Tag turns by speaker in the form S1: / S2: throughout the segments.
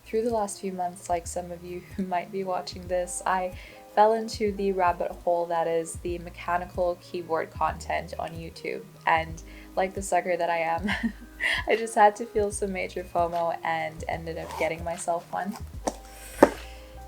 S1: Through the last few months, like some of you who might be watching this, I fell into the rabbit hole that is the mechanical keyboard content on YouTube, and like the sucker that I am, I just had to feel some major FOMO and ended up getting myself one.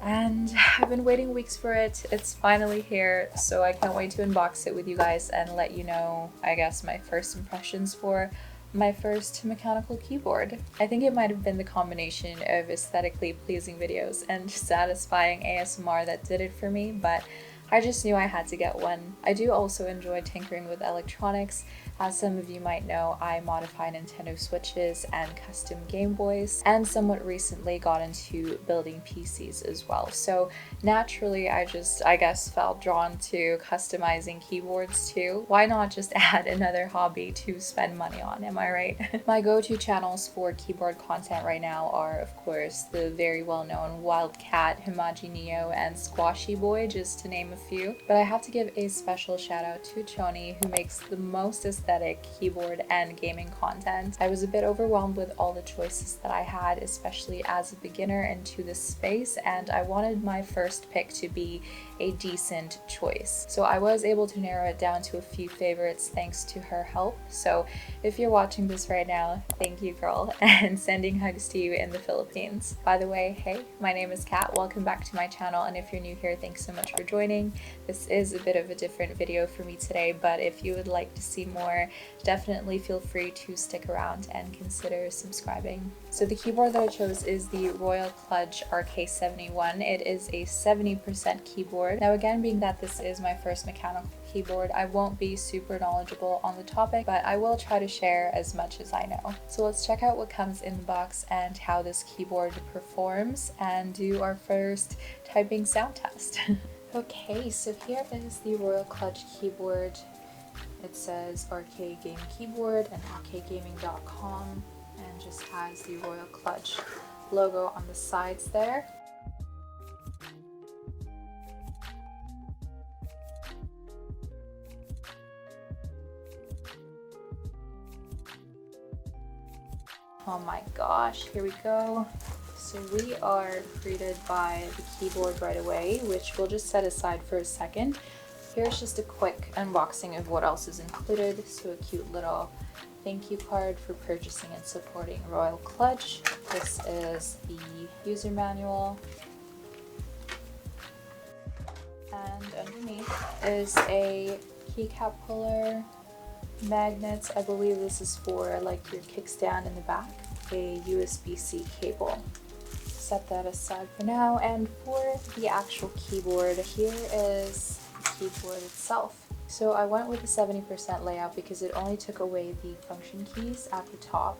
S1: And I've been waiting weeks for it. It's finally here, so I can't wait to unbox it with you guys and let you know, I guess, my first impressions for my first mechanical keyboard. I think it might have been the combination of aesthetically pleasing videos and satisfying ASMR that did it for me, but I just knew I had to get one. I do also enjoy tinkering with electronics. As some of you might know, I modify Nintendo Switches and custom Game Boys, and somewhat recently got into building PCs as well. So naturally, I guess, felt drawn to customizing keyboards too. Why not just add another hobby to spend money on, am I right? My go-to channels for keyboard content right now are, of course, the very well-known Wildcat, Himaji Neo, and Squashy Boy, just to name a few. But I have to give a special shout out to Choni, who makes the most aesthetic keyboard and gaming content. I was a bit overwhelmed with all the choices that I had, especially as a beginner into this space, and I wanted my first pick to be a decent choice. So I was able to narrow it down to a few favorites thanks to her help. So if you're watching this right now, thank you, girl, and sending hugs to you in the Philippines. By the way, hey, my name is Kat. Welcome back to my channel, and if you're new here, thanks so much for joining. This is a bit of a different video for me today, but if you would like to see more, definitely feel free to stick around and consider subscribing. So the keyboard that I chose is the Royal Kludge RK71. It is a 70% keyboard. Now again, being that this is my first mechanical keyboard, I won't be super knowledgeable on the topic, but I will try to share as much as I know. So let's check out what comes in the box and how this keyboard performs and do our first typing sound test. Okay, so here is the Royal Kludge keyboard. It says RK Game Keyboard and rkgaming.com, and just has the Royal Kludge logo on the sides there. Oh my gosh, here we go. So we are greeted by the keyboard right away, which we'll just set aside for a second. Here's just a quick unboxing of what else is included. So a cute little thank you card for purchasing and supporting Royal Kludge. This is the user manual. And underneath is a keycap puller, magnets. I believe this is for like your kickstand in the back, a USB-C cable. Set that aside for now, and for the actual keyboard, here is the keyboard itself. So I went with the 70% layout because it only took away the function keys at the top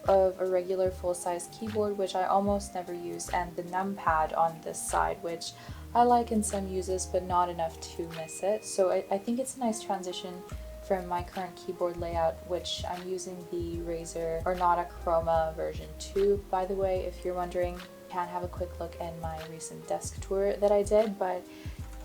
S1: of a regular full-size keyboard, which I almost never use, and the numpad on this side, which I like in some uses but not enough to miss it. So I think it's a nice transition from my current keyboard layout, which I'm using the Razer Ornata Chroma version 2. By the way, if you're wondering, you can have a quick look in my recent desk tour that I did, but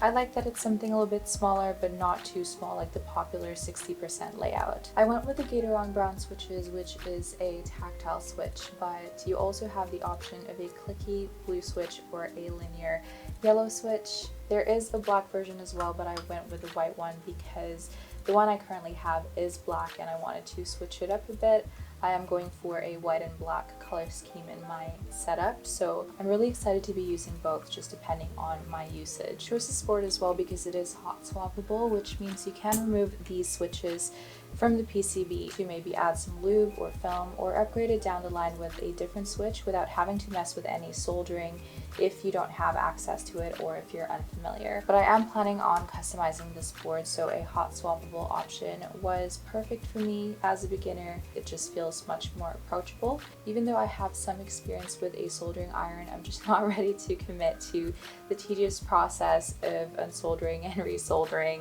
S1: I like that it's something a little bit smaller but not too small like the popular 60% layout. I went with the Gateron brown switches, which is a tactile switch, but you also have the option of a clicky blue switch or a linear yellow switch. There is a black version as well, but I went with the white one because the one I currently have is black and I wanted to switch it up a bit. I am going for a white and black color scheme in my setup, so I'm really excited to be using both, just depending on my usage. Choice is sport as well because it is hot swappable, which means you can remove these switches from the PCB to maybe add some lube or film or upgrade it down the line with a different switch without having to mess with any soldering if you don't have access to it or if you're unfamiliar. But I am planning on customizing this board, so a hot swappable option was perfect for me as a beginner. It just feels much more approachable. Even though I have some experience with a soldering iron, I'm just not ready to commit to the tedious process of unsoldering and resoldering.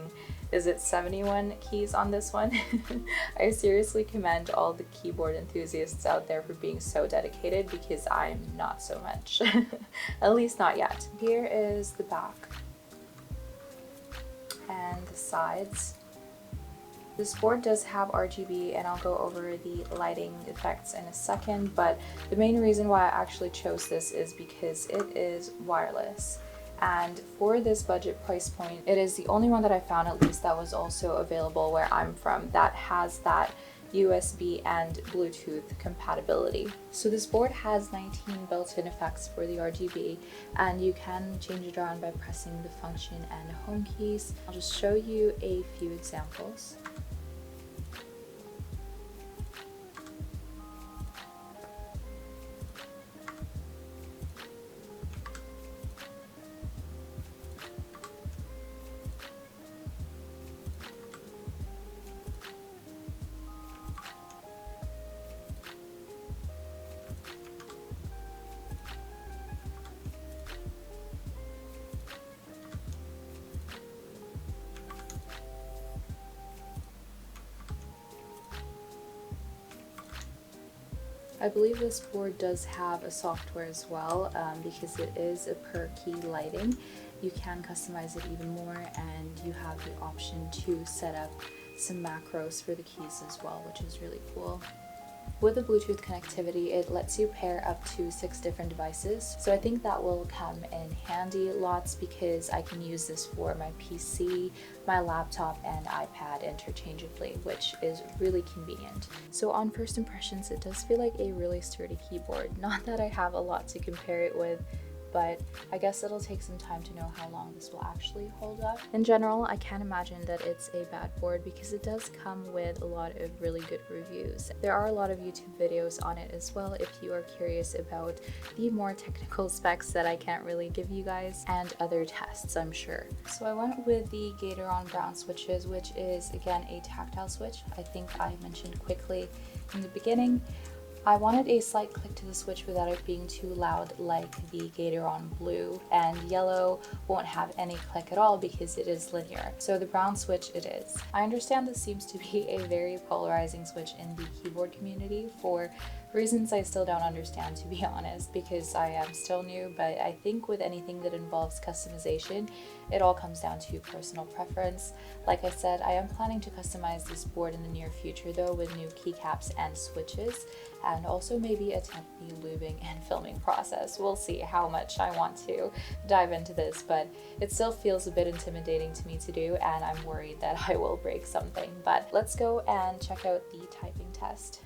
S1: Is it 71 keys on this one? I seriously commend all the keyboard enthusiasts out there for being so dedicated, because I'm not so much. At least not yet. Here is the back and the sides. This board does have RGB, and I'll go over the lighting effects in a second, but the main reason why I actually chose this is because it is wireless. And for this budget price point, it is the only one that I found, at least, that was also available where I'm from, that has that USB and Bluetooth compatibility. So this board has 19 built-in effects for the RGB, and you can change it around by pressing the function and home keys. I'll just show you a few examples. I believe this board does have a software as well, because it is a per key lighting. You can customize it even more, and you have the option to set up some macros for the keys as well, which is really cool. With the Bluetooth connectivity, it lets you pair up to 6 different devices, so I think that will come in handy lots because I can use this for my PC, my laptop, and iPad interchangeably, which is really convenient. So on first impressions, it does feel like a really sturdy keyboard. Not that I have a lot to compare it with, but I guess it'll take some time to know how long this will actually hold up. In general, I can't imagine that it's a bad board because it does come with a lot of really good reviews. There are a lot of YouTube videos on it as well if you are curious about the more technical specs that I can't really give you guys, and other tests, I'm sure. So I went with the Gateron brown switches, which is again a tactile switch. I think I mentioned quickly in the beginning. I wanted a slight click to the switch without it being too loud like the Gateron blue, and yellow won't have any click at all because it is linear. So the brown switch it is. I understand this seems to be a very polarizing switch in the keyboard community for reasons I still don't understand, to be honest, because I am still new, but I think with anything that involves customization, it all comes down to personal preference. Like I said, I am planning to customize this board in the near future though, with new keycaps and switches, and also maybe attempt the lubing and filming process. We'll see how much I want to dive into this, but it still feels a bit intimidating to me to do, and I'm worried that I will break something. But let's go and check out the typing test.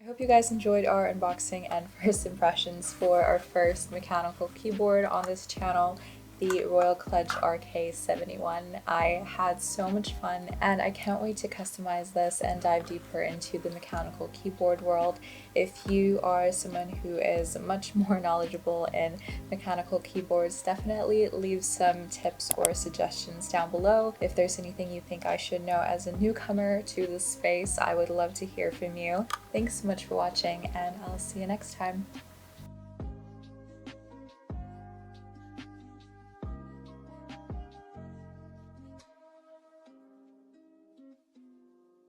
S1: I hope you guys enjoyed our unboxing and first impressions for our first mechanical keyboard on this channel, the Royal Kludge RK71. I had so much fun, and I can't wait to customize this and dive deeper into the mechanical keyboard world. If you are someone who is much more knowledgeable in mechanical keyboards, definitely leave some tips or suggestions down below. If there's anything you think I should know as a newcomer to this space, I would love to hear from you. Thanks so much for watching, and I'll see you next time.